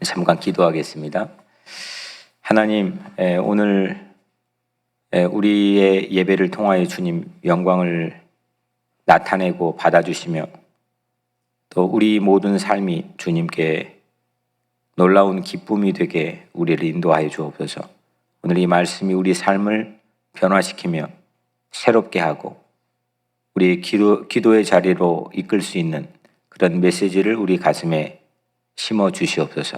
잠깐 기도하겠습니다. 하나님, 오늘 우리의 예배를 통하여 주님 영광을 나타내고 받아주시며 또 우리 모든 삶이 주님께 놀라운 기쁨이 되게 우리를 인도하여 주옵소서. 오늘 이 말씀이 우리 삶을 변화시키며 새롭게 하고 우리 기도의 자리로 이끌 수 있는 그런 메시지를 우리 가슴에 심어 주시옵소서.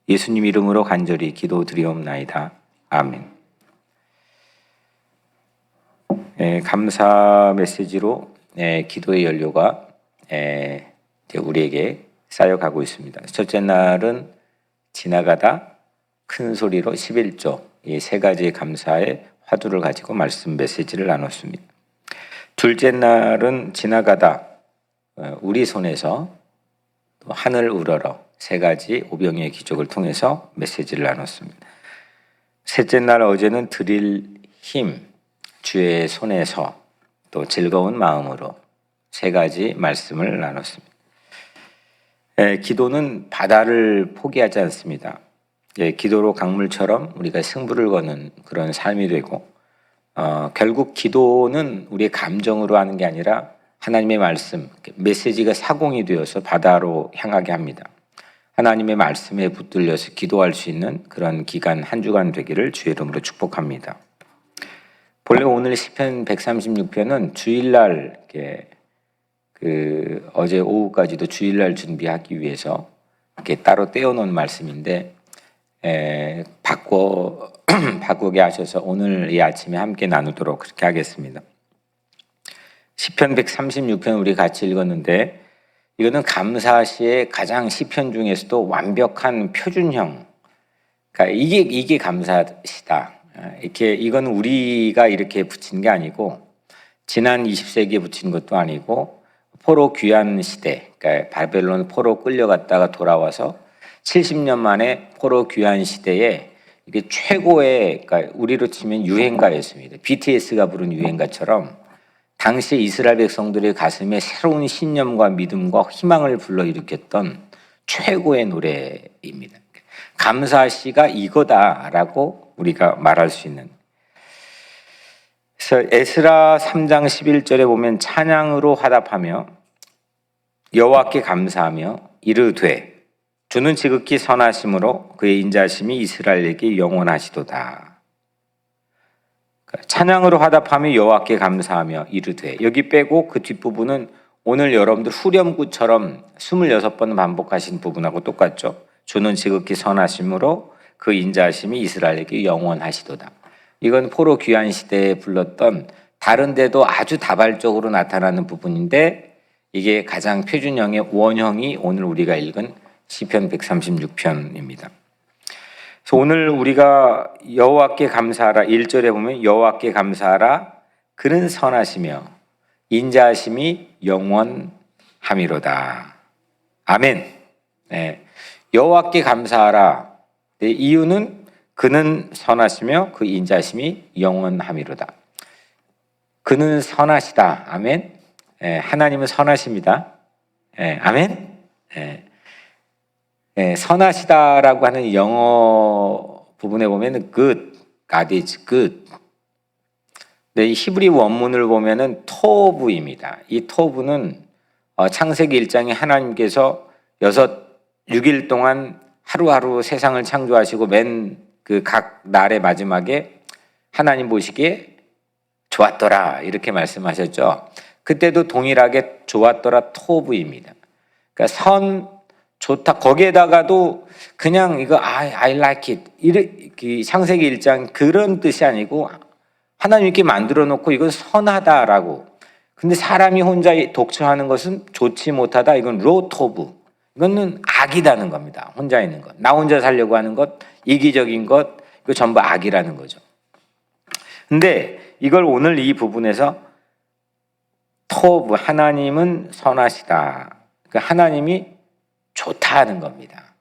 예수님 이름으로 간절히 기도드리옵나이다. 아멘. 감사 메시지로 기도의 연료가 우리에게 쌓여가고 있습니다. 첫째 날은 지나가다, 큰 소리로 11조, 이 세 가지 감사의 화두를 가지고 말씀 메시지를 나눴습니다. 둘째 날은 지나가다, 우리 손에서 또 하늘 우러러, 세 가지 오병이의 기적을 통해서 메시지를 나눴습니다. 셋째 날 어제는 드릴 힘, 주의 손에서 또 즐거운 마음으로 세 가지 말씀을 나눴습니다. 기도는 바다를 포기하지 않습니다. 기도로 강물처럼 우리가 승부를 거는 그런 삶이 되고 결국 기도는 우리의 감정으로 하는 게 아니라 하나님의 말씀, 메시지가 사공이 되어서 바다로 향하게 합니다. 하나님의 말씀에 붙들려서 기도할 수 있는 그런 기간 한 주간 되기를 주의 이름으로 축복합니다. 본래 오늘 시편 136편은 주일날 어제 오후까지도 주일날 준비하기 위해서 이렇게 따로 떼어놓은 말씀인데 바꾸게 하셔서 오늘 이 아침에 함께 나누도록 그렇게 하겠습니다. 시편 136편 우리 같이 읽었는데 이거는 감사시의 가장 시편 중에서도 완벽한 표준형. 그러니까 이게 감사시다. 이건 우리가 이렇게 붙인 게 아니고 지난 20세기에 붙인 것도 아니고 포로 귀환 시대, 그러니까 바벨론 포로 끌려갔다가 돌아와서 70년 만에 포로 귀환 시대에 이게 최고의, 그러니까 우리로 치면 유행가였습니다. BTS가 부른 유행가처럼 당시 이스라엘 백성들의 가슴에 새로운 신념과 믿음과 희망을 불러일으켰던 최고의 노래입니다. 감사시가 이거다라고 우리가 말할 수 있는. 그래서 에스라 3장 11절에 보면 찬양으로 화답하며 여호와께 감사하며 이르되 주는 지극히 선하심으로 그의 인자심이 이스라엘에게 영원하시도다. 찬양으로 화답하며 여호와께 감사하며 이르되, 여기 빼고 그 뒷부분은 오늘 여러분들 후렴구처럼 26번 반복하신 부분하고 똑같죠. 주는 지극히 선하심으로 그 인자심이 이스라엘에게 영원하시도다. 이건 포로 귀환 시대에 불렀던 다른데도 아주 다발적으로 나타나는 부분인데 이게 가장 표준형의 원형이 오늘 우리가 읽은 시편 136편입니다. 그래서 오늘 우리가 여호와께 감사하라 1절에 보면 여호와께 감사하라 그는 선하시며 인자하심이 영원함이로다. 아멘. 여호와께 감사하라. 이유는 그는 선하시며 그 인자심이 영원함이로다. 그는 선하시다. 아멘. 하나님은 선하십니다. 아멘. 선하시다라고 하는 영어 부분에 보면 good, God is good. 근데 이 히브리 원문을 보면은 토브입니다. 이 토브는 창세기 1장에 하나님께서 6일 동안 하루하루 세상을 창조하시고 맨 그 각 날의 마지막에 하나님 보시기에 좋았더라 이렇게 말씀하셨죠. 그때도 동일하게 좋았더라 토브입니다. 그러니까 좋다. 거기에다가도 그냥 이거 I like it. 창세기 1장 그런 뜻이 아니고 하나님 이렇게 만들어 놓고 이건 선하다라고. 근데 사람이 혼자 독처하는 것은 좋지 못하다. 이건 로토브. 이거는 악이라는 겁니다. 혼자 있는 것. 나 혼자 살려고 하는 것, 이기적인 것, 이거 전부 악이라는 거죠. 근데 이걸 오늘 이 부분에서 토브, 하나님은 선하시다. 그러니까 하나님이 좋다 하는 겁니다.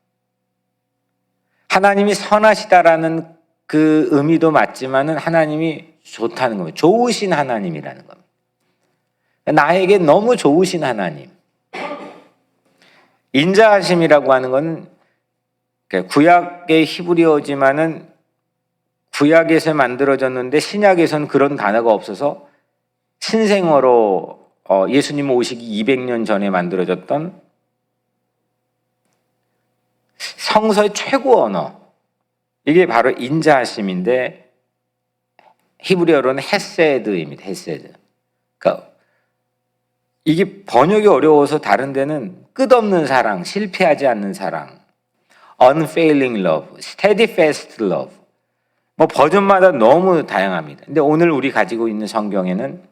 하나님이 선하시다라는 그 의미도 맞지만은 하나님이 좋다는 겁니다. 좋으신 하나님이라는 겁니다. 나에게 너무 좋으신 하나님. 인자하심이라고 하는 건 구약의 히브리어지만은 구약에서 만들어졌는데 신약에서는 그런 단어가 없어서 신생어로 예수님 오시기 200년 전에 만들어졌던 성서의 최고 언어, 이게 바로 인자하심인데 히브리어로는 헤세드입니다. 헤세드. 그러니까 이게 번역이 어려워서 다른 데는 끝없는 사랑, 실패하지 않는 사랑, unfailing love, steadfast love, 뭐 버전마다 너무 다양합니다. 근데 오늘 우리 가지고 있는 성경에는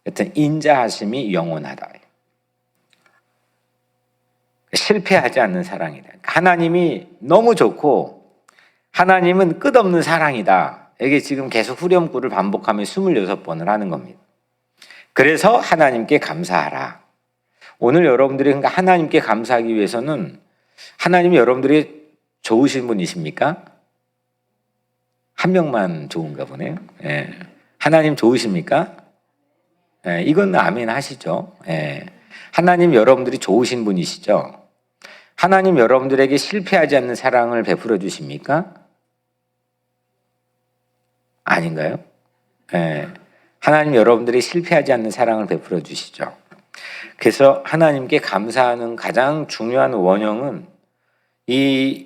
여튼 인자하심이 영원하다. 실패하지 않는 사랑이다. 하나님이 너무 좋고 하나님은 끝없는 사랑이다. 이게 지금 계속 후렴구를 반복하며 26번을 하는 겁니다. 그래서 하나님께 감사하라. 오늘 여러분들이 그러니까 하나님께 감사하기 위해서는 하나님이 여러분들이 좋으신 분이십니까? 한 명만 좋은가 보네요. 예. 하나님 좋으십니까? 예. 이건 아멘 하시죠. 예. 하나님 여러분들이 좋으신 분이시죠. 하나님 여러분들에게 실패하지 않는 사랑을 베풀어 주십니까? 아닌가요? 예. 하나님 여러분들이 실패하지 않는 사랑을 베풀어 주시죠. 그래서 하나님께 감사하는 가장 중요한 원형은 이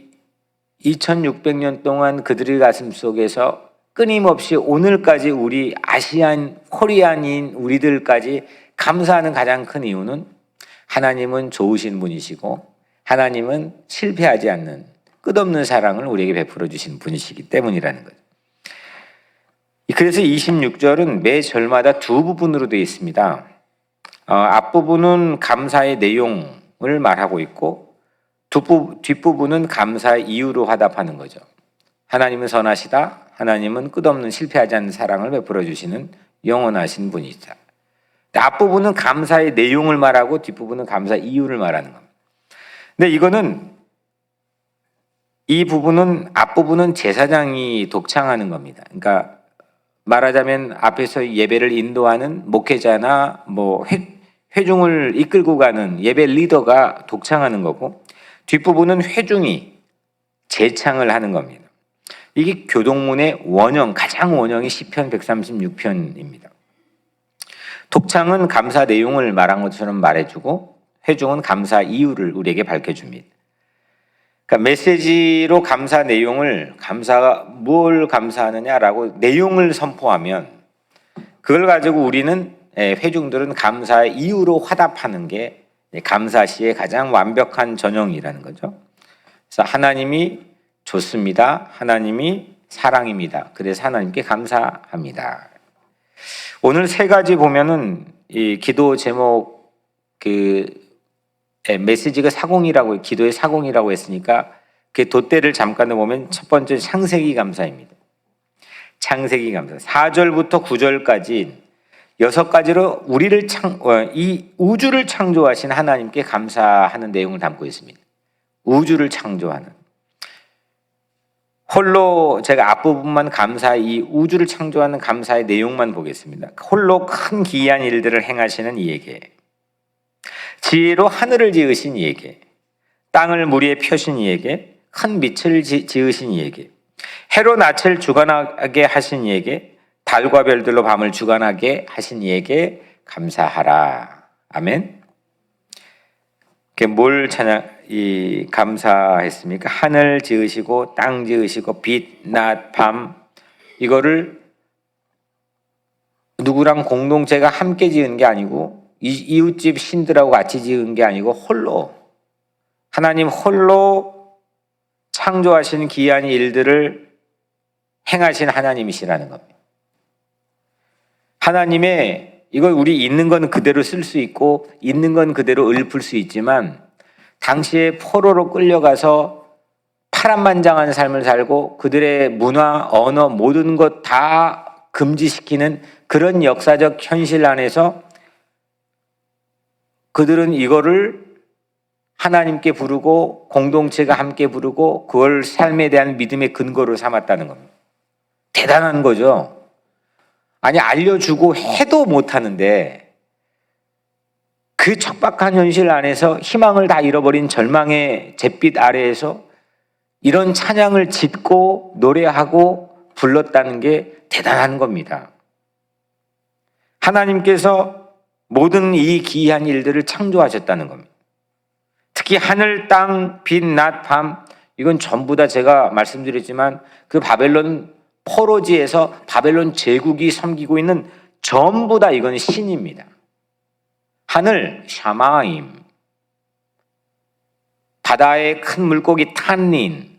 2600년 동안 그들의 가슴 속에서 끊임없이 오늘까지 우리 아시안, 코리안인 우리들까지 감사하는 가장 큰 이유는 하나님은 좋으신 분이시고 하나님은 실패하지 않는 끝없는 사랑을 우리에게 베풀어 주신 분이시기 때문이라는 거죠. 그래서 26절은 매 절마다 두 부분으로 되어 있습니다. 앞부분은 감사의 내용을 말하고 있고 뒷부분은 감사의 이유로 화답하는 거죠. 하나님은 선하시다. 하나님은 끝없는 실패하지 않는 사랑을 베풀어 주시는 영원하신 분이다. 앞부분은 감사의 내용을 말하고 뒷부분은 감사의 이유를 말하는 겁니다. 근데 이 부분은 앞부분은 제사장이 독창하는 겁니다. 그러니까 말하자면 앞에서 예배를 인도하는 목회자나 뭐 회중을 이끌고 가는 예배 리더가 독창하는 거고 뒷부분은 회중이 제창을 하는 겁니다. 이게 교동문의 원형, 가장 원형이 시편 136편입니다. 독창은 감사 내용을 말한 것처럼 말해주고 회중은 감사 이유를 우리에게 밝혀줍니다. 그러니까 메시지로 감사 내용을 감사가 뭘 감사하느냐라고 내용을 선포하면 그걸 가지고 우리는 회중들은 감사의 이유로 화답하는 게 감사 시의 가장 완벽한 전형이라는 거죠. 그래서 하나님이 좋습니다. 하나님이 사랑입니다. 그래서 하나님께 감사합니다. 오늘 세 가지 보면은 이 기도 제목 메시지가 사공이라고 기도의 사공이라고 했으니까 그 돛대를 잠깐 보면 첫 번째 창세기 감사입니다. 창세기 감사 4절부터 9절까지 6가지로 우리를 이 우주를 창조하신 하나님께 감사하는 내용을 담고 있습니다. 우주를 창조하는 홀로 제가 앞부분만 이 우주를 창조하는 감사의 내용만 보겠습니다. 홀로 큰 기이한 일들을 행하시는 이에게 지혜로 하늘을 지으신 이에게 땅을 물 위에 펴신 이에게 큰 빛을 지으신 이에게 해로 낯을 주관하게 하신 이에게 달과 별들로 밤을 주관하게 하신 이에게 감사하라. 아멘. 뭘 감사했습니까? 하늘 지으시고 땅 지으시고 빛, 낮, 밤 이거를 누구랑 공동체가 함께 지은 게 아니고 이웃집 신들하고 같이 지은 게 아니고 홀로 하나님 홀로 창조하신 기이한 일들을 행하신 하나님이시라는 겁니다. 하나님의 이걸 우리 있는 건 그대로 쓸 수 있고 있는 건 그대로 읊을 수 있지만 당시에 포로로 끌려가서 파란만장한 삶을 살고 그들의 문화, 언어 모든 것 다 금지시키는 그런 역사적 현실 안에서 그들은 이거를 하나님께 부르고 공동체가 함께 부르고 그걸 삶에 대한 믿음의 근거로 삼았다는 겁니다. 대단한 거죠. 아니 알려주고 해도 못하는데 그 척박한 현실 안에서 희망을 다 잃어버린 절망의 잿빛 아래에서 이런 찬양을 짓고 노래하고 불렀다는 게 대단한 겁니다. 하나님께서 모든 이 기이한 일들을 창조하셨다는 겁니다. 특히 하늘, 땅, 빛, 낮, 밤, 이건 전부 다 제가 말씀드렸지만 그 바벨론 포로지에서 바벨론 제국이 섬기고 있는 전부 다 이건 신입니다. 하늘, 샤마임, 바다의 큰 물고기 탄닌,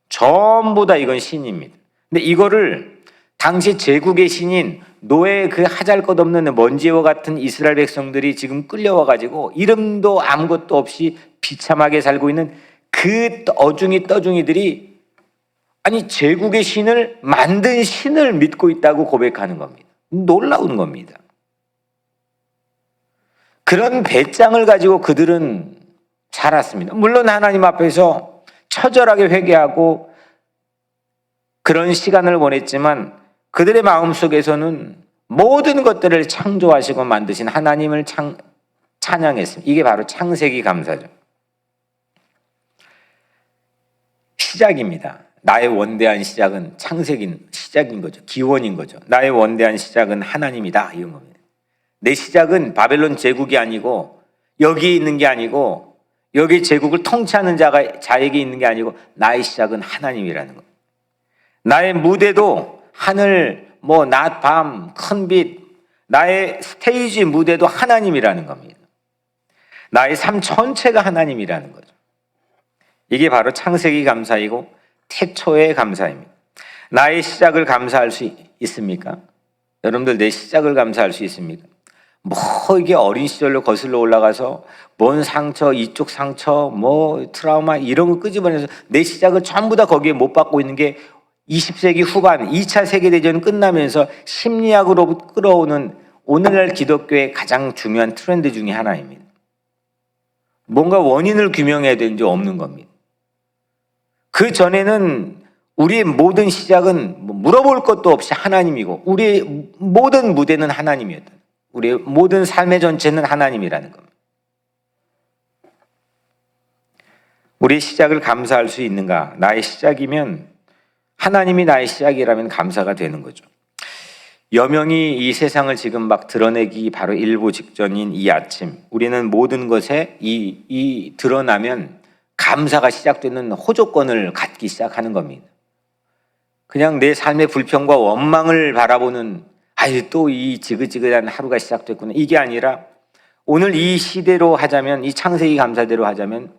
전부 다 이건 신입니다. 근데 이거를 당시 제국의 신인 노예 그 하잘것없는 먼지와 같은 이스라엘 백성들이 지금 끌려와가지고 이름도 아무것도 없이 비참하게 살고 있는 그 어중이 떠중이들이 아니 제국의 신을 만든 신을 믿고 있다고 고백하는 겁니다. 놀라운 겁니다. 그런 배짱을 가지고 그들은 살았습니다. 물론 하나님 앞에서 처절하게 회개하고 그런 시간을 보냈지만 그들의 마음속에서는 모든 것들을 창조하시고 만드신 하나님을 찬양했습니다. 이게 바로 창세기 감사죠. 시작입니다. 나의 원대한 시작은 창세기 시작인 거죠. 기원인 거죠. 나의 원대한 시작은 하나님이다. 이런 겁니다. 내 시작은 바벨론 제국이 아니고 여기 있는 게 아니고 여기 제국을 통치하는 자에게 있는 게 아니고 나의 시작은 하나님이라는 겁니다. 나의 무대도 하늘, 낮, 밤, 큰 빛, 나의 스테이지 무대도 하나님이라는 겁니다. 나의 삶 전체가 하나님이라는 거죠. 이게 바로 창세기 감사이고 태초의 감사입니다. 나의 시작을 감사할 수 있습니까? 여러분들 내 시작을 감사할 수 있습니까? 이게 어린 시절로 거슬러 올라가서 뭔 상처, 이쪽 상처, 트라우마 이런 거 끄집어내서 내 시작을 전부 다 거기에 못 받고 있는 게 20세기 후반 2차 세계대전 끝나면서 심리학으로 끌어오는 오늘날 기독교의 가장 중요한 트렌드 중에 하나입니다. 뭔가 원인을 규명해야 되는지 없는 겁니다. 그 전에는 우리의 모든 시작은 물어볼 것도 없이 하나님이고 우리의 모든 무대는 하나님이었다. 우리의 모든 삶의 전체는 하나님이라는 겁니다. 우리의 시작을 감사할 수 있는가? 나의 시작이면 하나님이 나의 시작이라면 감사가 되는 거죠. 여명이 이 세상을 지금 막 드러내기 바로 일보 직전인 이 아침, 우리는 모든 것에 이 드러나면 감사가 시작되는 호조권을 갖기 시작하는 겁니다. 그냥 내 삶의 불평과 원망을 바라보는 또 이 지긋지긋한 하루가 시작됐구나. 이게 아니라 오늘 이 시대로 하자면 이 창세기 감사대로 하자면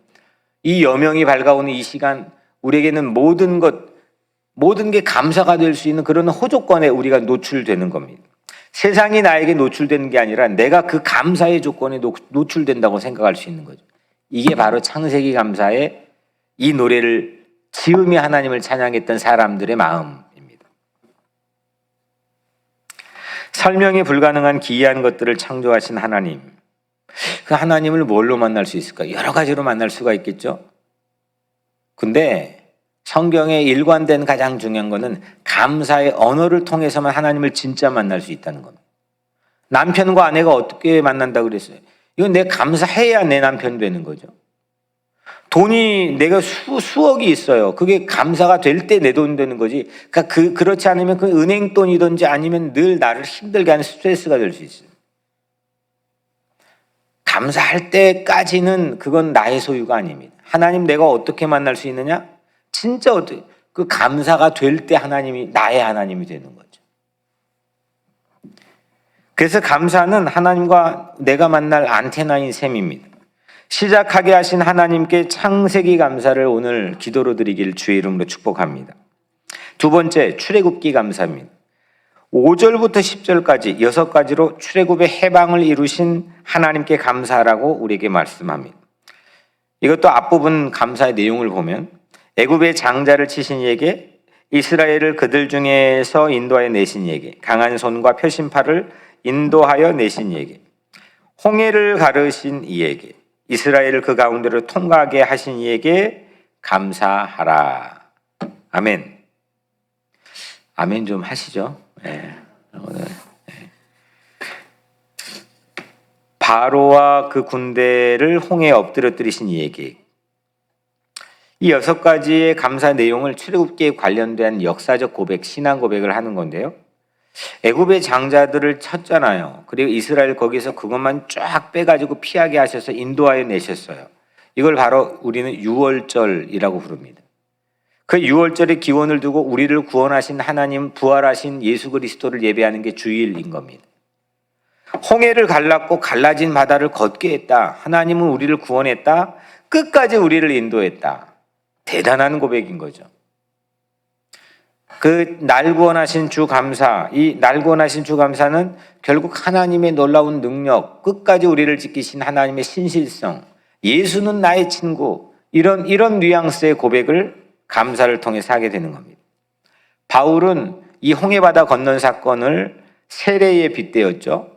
이 여명이 밝아오는 이 시간 우리에게는 모든 게 감사가 될 수 있는 그런 호조권에 우리가 노출되는 겁니다. 세상이 나에게 노출되는 게 아니라 내가 그 감사의 조건에 노출된다고 생각할 수 있는 거죠. 이게 바로 창세기 감사의 이 노래를 지으며 하나님을 찬양했던 사람들의 마음입니다. 설명이 불가능한 기이한 것들을 창조하신 하나님, 그 하나님을 뭘로 만날 수 있을까? 여러 가지로 만날 수가 있겠죠. 근데 성경에 일관된 가장 중요한 것은 감사의 언어를 통해서만 하나님을 진짜 만날 수 있다는 겁니다. 남편과 아내가 어떻게 만난다고 그랬어요? 이건 내가 감사해야 내 남편 되는 거죠. 돈이 내가 수억이 있어요. 그게 감사가 될 때 내 돈 되는 거지. 그러니까 그렇지 않으면 그 은행 돈이든지 아니면 늘 나를 힘들게 하는 스트레스가 될 수 있어요. 감사할 때까지는 그건 나의 소유가 아닙니다. 하나님 내가 어떻게 만날 수 있느냐? 진짜 그 감사가 될 때 하나님이 나의 하나님이 되는 거죠. 그래서 감사는 하나님과 내가 만날 안테나인 셈입니다. 시작하게 하신 하나님께 창세기 감사를 오늘 기도로 드리길 주의 이름으로 축복합니다. 두 번째, 출애굽기 감사입니다. 5절부터 10절까지 6가지로 출애굽의 해방을 이루신 하나님께 감사하라고 우리에게 말씀합니다. 이것도 앞부분 감사의 내용을 보면 애굽의 장자를 치신 이에게, 이스라엘을 그들 중에서 인도하여 내신 이에게, 강한 손과 표심팔을 인도하여 내신 이에게, 홍해를 가르신 이에게, 이스라엘을 그 가운데로 통과하게 하신 이에게 감사하라. 아멘. 아멘 좀 하시죠. 오늘. 바로와 그 군대를 홍해에 엎드려뜨리신 이에게, 이 6가지의 감사 내용을 출애굽기에 관련된 역사적 고백, 신앙 고백을 하는 건데요. 애굽의 장자들을 쳤잖아요. 그리고 이스라엘 거기서 그것만 쫙 빼가지고 피하게 하셔서 인도하여 내셨어요. 이걸 바로 우리는 유월절이라고 부릅니다. 그 유월절의 기원을 두고 우리를 구원하신 하나님, 부활하신 예수 그리스도를 예배하는 게 주일인 겁니다. 홍해를 갈랐고 갈라진 바다를 걷게 했다. 하나님은 우리를 구원했다. 끝까지 우리를 인도했다. 대단한 고백인 거죠. 그 날 구원하신 주 감사, 이 날 구원하신 주 감사는 결국 하나님의 놀라운 능력, 끝까지 우리를 지키신 하나님의 신실성, 예수는 나의 친구, 이런 뉘앙스의 고백을 감사를 통해서 하게 되는 겁니다. 바울은 이 홍해바다 건넌 사건을 세례에 빗대었죠.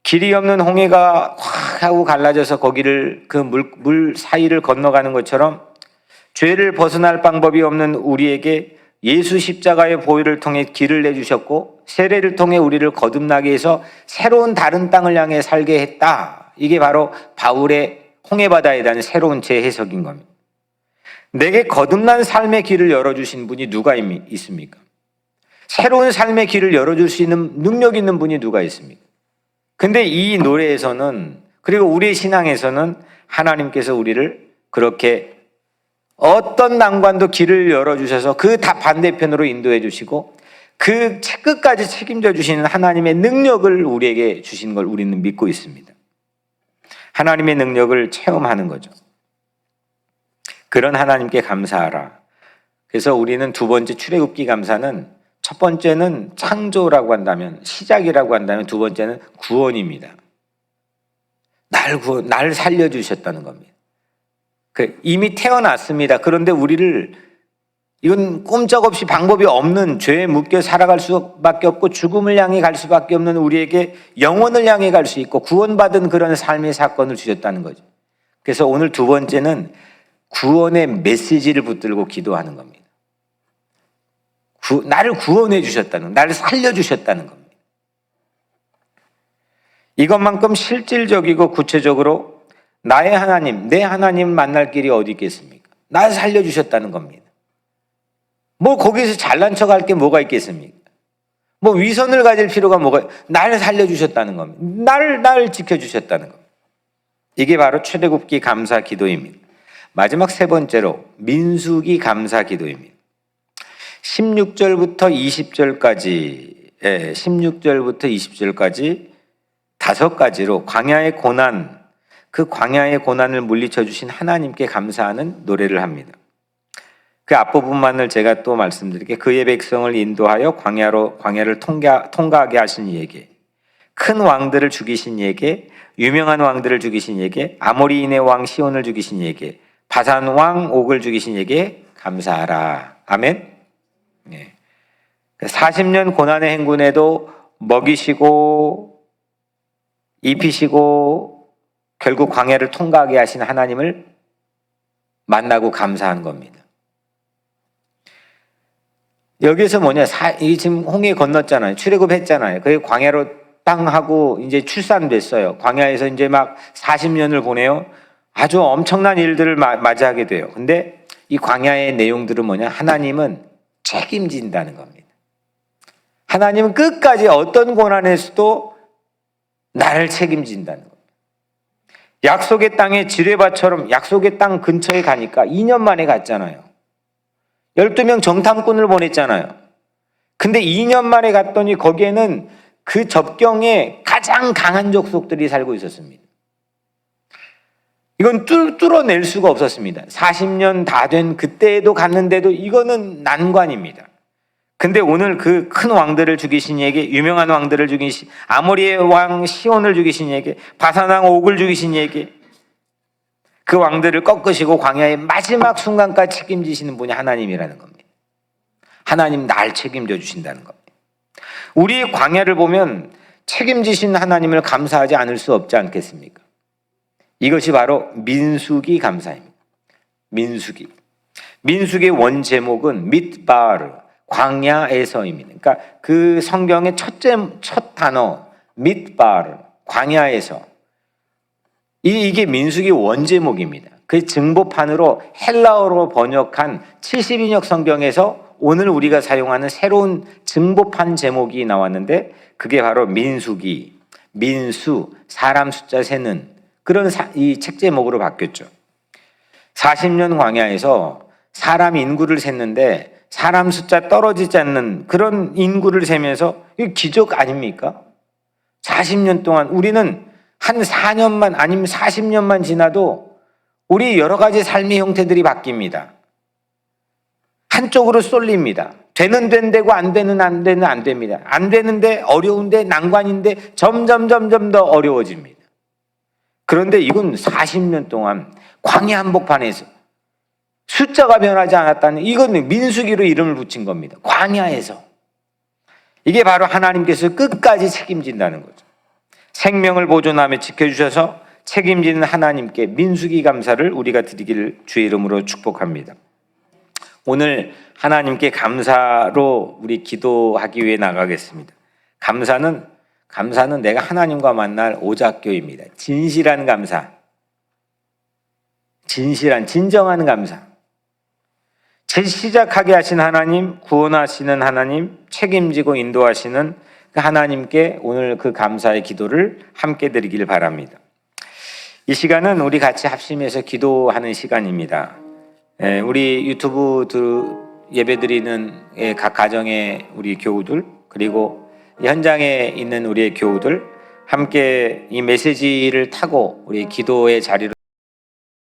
길이 없는 홍해가 확 하고 갈라져서 거기를 그 물 사이를 건너가는 것처럼 죄를 벗어날 방법이 없는 우리에게 예수 십자가의 보혈을 통해 길을 내주셨고 세례를 통해 우리를 거듭나게 해서 새로운 다른 땅을 향해 살게 했다. 이게 바로 바울의 홍해바다에 대한 새로운 재해석인 겁니다. 내게 거듭난 삶의 길을 열어주신 분이 누가 있습니까? 새로운 삶의 길을 열어줄 수 있는 능력 있는 분이 누가 있습니까? 근데 이 노래에서는, 그리고 우리의 신앙에서는 하나님께서 우리를 그렇게 어떤 난관도 길을 열어주셔서 그 다 반대편으로 인도해 주시고 그 끝까지 책임져 주시는 하나님의 능력을 우리에게 주신 걸 우리는 믿고 있습니다. 하나님의 능력을 체험하는 거죠. 그런 하나님께 감사하라. 그래서 우리는 두 번째 출애굽기 감사는, 첫 번째는 창조라고 한다면, 시작이라고 한다면, 두 번째는 구원입니다. 날 살려주셨다는 겁니다. 이미 태어났습니다. 그런데 우리를, 이건 꼼짝없이 방법이 없는, 죄에 묶여 살아갈 수밖에 없고 죽음을 향해 갈 수밖에 없는 우리에게 영원을 향해 갈 수 있고 구원받은 그런 삶의 사건을 주셨다는 거죠. 그래서 오늘 두 번째는 구원의 메시지를 붙들고 기도하는 겁니다. 나를 구원해 주셨다는, 나를 살려주셨다는 겁니다. 이것만큼 실질적이고 구체적으로 나의 하나님, 내 하나님 만날 길이 어디 있겠습니까? 나를 살려주셨다는 겁니다. 뭐 거기서 잘난 척할 게 뭐가 있겠습니까? 뭐 위선을 가질 필요가 뭐가, 나를 살려주셨다는 겁니다. 나를 지켜주셨다는 겁니다. 이게 바로 출애굽기 감사 기도입니다. 마지막 세 번째로 민수기 감사 기도입니다. 16절부터 20절까지 5가지로 광야의 고난, 그 광야의 고난을 물리쳐 주신 하나님께 감사하는 노래를 합니다. 그 앞부분만을 제가 또 말씀드릴게요. 그의 백성을 인도하여 광야를 통과하게 하신 이에게, 큰 왕들을 죽이신 이에게, 유명한 왕들을 죽이신 이에게, 아모리인의 왕 시온을 죽이신 이에게, 바산 왕 옥을 죽이신 이에게 감사하라. 아멘. 네. 40년 고난의 행군에도 먹이시고 입히시고 결국 광야를 통과하게 하신 하나님을 만나고 감사한 겁니다. 여기서 뭐냐, 이 지금 홍해 건넜잖아요. 출애굽했잖아요. 그게 광야로 땅 하고 이제 출산됐어요. 광야에서 이제 막 40년을 보내요. 아주 엄청난 일들을 맞이하게 돼요. 근데 이 광야의 내용들은 뭐냐, 하나님은 책임진다는 겁니다. 하나님은 끝까지 어떤 고난에서도 나를 책임진다는 겁니다. 약속의 땅에 지뢰밭처럼 약속의 땅 근처에 가니까 2년 만에 갔잖아요. 12명 정탐꾼을 보냈잖아요. 근데 2년 만에 갔더니 거기에는 그 접경에 가장 강한 족속들이 살고 있었습니다. 이건 뚫어낼 수가 없었습니다. 40년 다 된 그때에도 갔는데도 이거는 난관입니다. 근데 오늘 그 큰 왕들을 죽이신 이에게, 유명한 왕들을 죽이신, 아모리의 왕 시온을 죽이신 이에게, 바산 왕 옥을 죽이신 이에게, 그 왕들을 꺾으시고 광야의 마지막 순간까지 책임지시는 분이 하나님이라는 겁니다. 하나님 날 책임져 주신다는 겁니다. 우리의 광야를 보면 책임지신 하나님을 감사하지 않을 수 없지 않겠습니까? 이것이 바로 민수기 감사입니다. 민수기의 원 제목은 midbar, 광야에서입니다. 그러니까 그 성경의 첫 단어 midbar, 광야에서. 이게 민수기 원 제목입니다. 그 증보판으로 헬라어로 번역한 70인역 성경에서 오늘 우리가 사용하는 새로운 증보판 제목이 나왔는데 그게 바로 민수기, 민수, 사람 숫자 세는 그런 이 책 제목으로 바뀌었죠. 40년 광야에서 사람 인구를 셌는데 사람 숫자 떨어지지 않는 그런 인구를 세면서 이거 기적 아닙니까? 40년 동안 우리는 한 4년만 아니면 40년만 지나도 우리 여러 가지 삶의 형태들이 바뀝니다. 한쪽으로 쏠립니다. 되는 되고 안 되는 안 됩니다. 안 되는데 어려운데 난관인데 점점 더 어려워집니다. 그런데 이건 40년 동안 광야 한복판에서 숫자가 변하지 않았다는 이건 민수기로 이름을 붙인 겁니다. 광야에서. 이게 바로 하나님께서 끝까지 책임진다는 거죠. 생명을 보존하며 지켜주셔서 책임지는 하나님께 민수기 감사를 우리가 드리기를 주의 이름으로 축복합니다. 오늘 하나님께 감사로 우리 기도하기 위해 나가겠습니다. 감사는 내가 하나님과 만날 오작교입니다. 진실한 감사. 진정한 감사. 시작하게 하신 하나님, 구원하시는 하나님, 책임지고 인도하시는 그 하나님께 오늘 그 감사의 기도를 함께 드리길 바랍니다. 이 시간은 우리 같이 합심해서 기도하는 시간입니다. 우리 유튜브 예배드리는 각 가정의 우리 교우들 그리고 현장에 있는 우리의 교우들 함께 이 메시지를 타고 우리 기도의 자리로